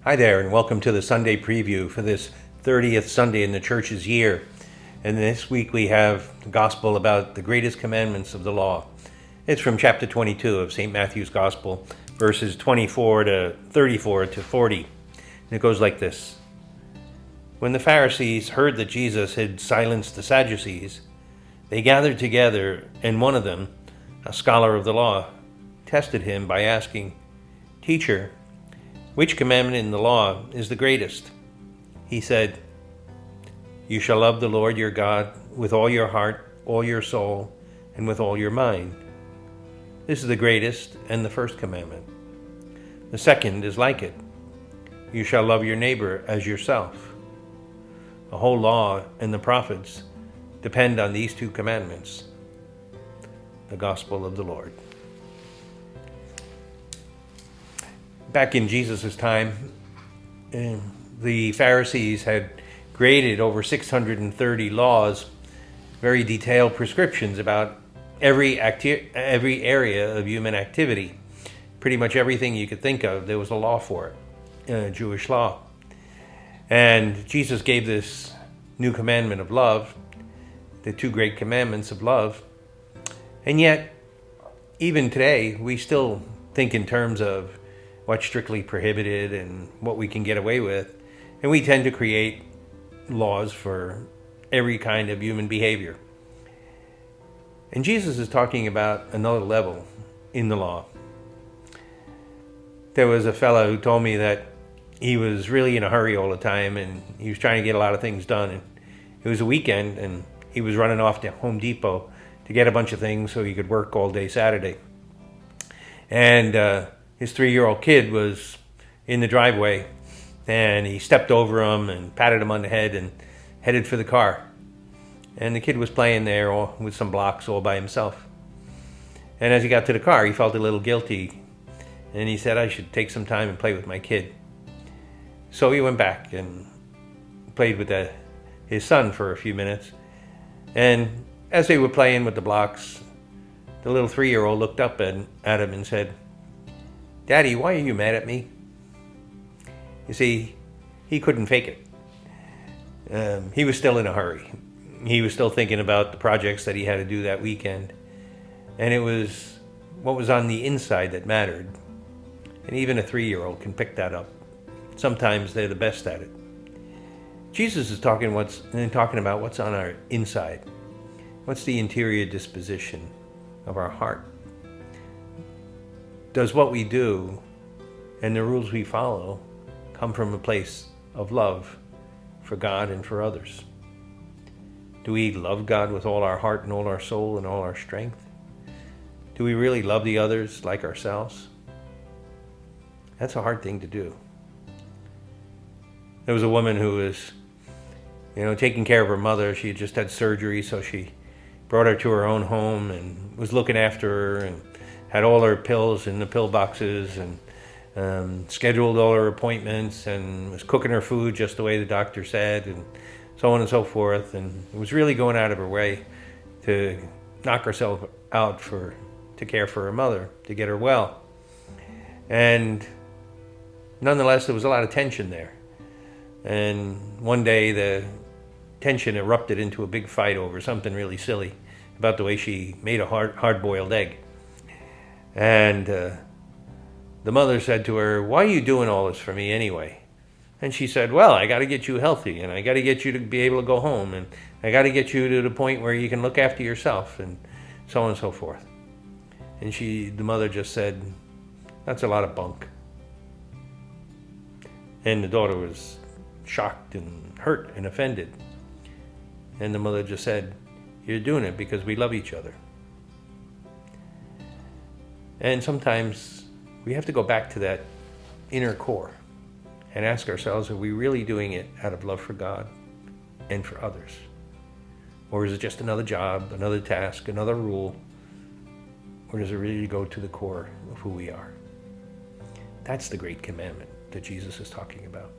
Hi there, and welcome to the Sunday preview for this 30th Sunday in the church's year. And this week we have the gospel about the greatest commandments of the law. It's from chapter 22 of St. Matthew's Gospel, verses 24 to 34 to 40. And it goes like this. When the Pharisees heard that Jesus had silenced the Sadducees, they gathered together, and one of them, a scholar of the law, tested him by asking, "Teacher, which commandment in the law is the greatest?" He said, "You shall love the Lord your God with all your heart, all your soul, and with all your mind. This is the greatest and the first commandment. The second is like it. You shall love your neighbor as yourself. The whole law and the prophets depend on these two commandments." The Gospel of the Lord. Back in Jesus' time, the Pharisees had created over 630 laws, very detailed prescriptions about every area of human activity. Pretty much everything you could think of, there was a law for it, Jewish law. And Jesus gave this new commandment of love, the two great commandments of love. And yet, even today, we still think in terms of what's strictly prohibited and what we can get away with. And we tend to create laws for every kind of human behavior. And Jesus is talking about another level in the law. There was a fellow who told me that he was really in a hurry all the time and he was trying to get a lot of things done. And it was a weekend and he was running off to Home Depot to get a bunch of things so he could work all day Saturday. And his 3-year-old kid was in the driveway, and he stepped over him and patted him on the head and headed for the car. And the kid was playing there with some blocks all by himself. And as he got to the car, he felt a little guilty, and he said, "I should take some time and play with my kid." So he went back and played with his son for a few minutes. And as they were playing with the blocks, the little 3-year-old looked up at him and said, "Daddy, why are you mad at me?" You see, he couldn't fake it. He was still in a hurry. He was still thinking about the projects that he had to do that weekend. And it was what was on the inside that mattered. And even a 3-year-old can pick that up. Sometimes they're the best at it. Jesus is talking about what's on our inside. What's the interior disposition of our heart? Does what we do and the rules we follow come from a place of love for God and for others? Do we love God with all our heart and all our soul and all our strength? Do we really love the others like ourselves? That's a hard thing to do. There was a woman who was, taking care of her mother. She had just had surgery, so she brought her to her own home and was looking after her and had all her pills in the pill boxes and scheduled all her appointments and was cooking her food just the way the doctor said and so on and so forth, and was really going out of her way to knock herself out to care for her mother, to get her well. And nonetheless, there was a lot of tension there. And one day the tension erupted into a big fight over something really silly about the way she made a hard-boiled egg. And the mother said to her, "Why are you doing all this for me anyway?" And she said, "Well, I got to get you healthy, and I got to get you to be able to go home, and I got to get you to the point where you can look after yourself," and so on and so forth. And the mother just said, "That's a lot of bunk." And the daughter was shocked and hurt and offended. And the mother just said, "You're doing it because we love each other." And sometimes we have to go back to that inner core and ask ourselves, are we really doing it out of love for God and for others? Or is it just another job, another task, another rule? Or does it really go to the core of who we are? That's the great commandment that Jesus is talking about.